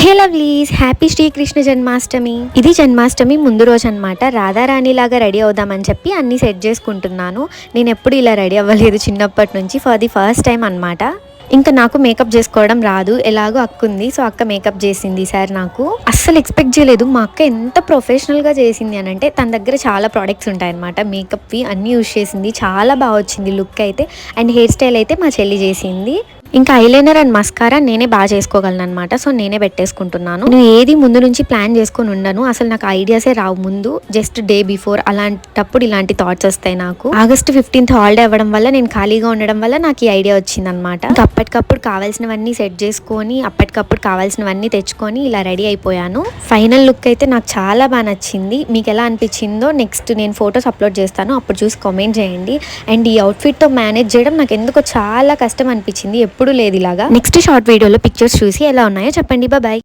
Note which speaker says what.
Speaker 1: హే lovelies, happy Srikrishna Janmashtami. ఇది జన్మాష్టమి ముందు రోజు అనమాట. రాధారాణి లాగా రెడీ అవుదామని చెప్పి అన్ని సెట్ చేసుకుంటున్నాను. నేను ఎప్పుడు ఇలా రెడీ అవ్వలేదు చిన్నప్పటి నుంచి, ఫర్ ది ఫస్ట్ టైం అనమాట. ఇంకా నాకు మేకప్ చేసుకోవడం రాదు, ఎలాగో అక్క ఉంది, సో అక్క మేకప్ చేసింది సార్. నాకు అస్సలు ఎక్స్పెక్ట్ చేయలేదు మా అక్క ఎంత ప్రొఫెషనల్గా చేసింది అని. అంటే తన దగ్గర చాలా ప్రోడక్ట్స్ ఉంటాయన్నమాట, మేకప్వి అన్నీ యూజ్ చేసింది. చాలా బాగా వచ్చింది లుక్ అయితే. అండ్ హెయిర్ స్టైల్ అయితే మా చెల్లి చేసింది. ఇంకా ఐలైనర్ అండ్ మస్కారా నేనే బాగా చేసుకోగలను అనమాట, సో నేనే పెట్టేసుకుంటున్నాను. నేను ఏది ముందు నుంచి ప్లాన్ చేసుకొని ఉండను, అసలు నాకు ఐడియాసే రావు ముందు, జస్ట్ డే బిఫోర్ అలాంటప్పుడు ఇలాంటి థాట్స్ వస్తాయి నాకు. ఆగస్ట్ 15th హాలిడే అవ్వడం వల్ల, నేను ఖాళీగా ఉండడం వల్ల నాకు ఈ ఐడియా వచ్చిందనమాట. ఇంకా అప్పటికప్పుడు కావాల్సినవన్నీ సెట్ చేసుకొని, అప్పటికప్పుడు కావాల్సినవన్నీ తెచ్చుకొని ఇలా రెడీ అయిపోయాను. ఫైనల్ లుక్ అయితే నాకు చాలా బాగా నచ్చింది. మీకు ఎలా అనిపించిందో నెక్స్ట్ నేను ఫొటోస్ అప్లోడ్ చేస్తాను, అప్పుడు చూసి కామెంట్ చేయండి. అండ్ ఈ అవుట్ఫిట్తో మేనేజ్ చేయడం నాకు ఎందుకో చాలా కష్టం అనిపించింది, ఎప్పుడు లేదు ఇలాగా. నెక్స్ట్ షార్ట్ వీడియోలో పిక్చర్స్ చూసి ఎలా ఉన్నాయో చెప్పండి. బాయ్.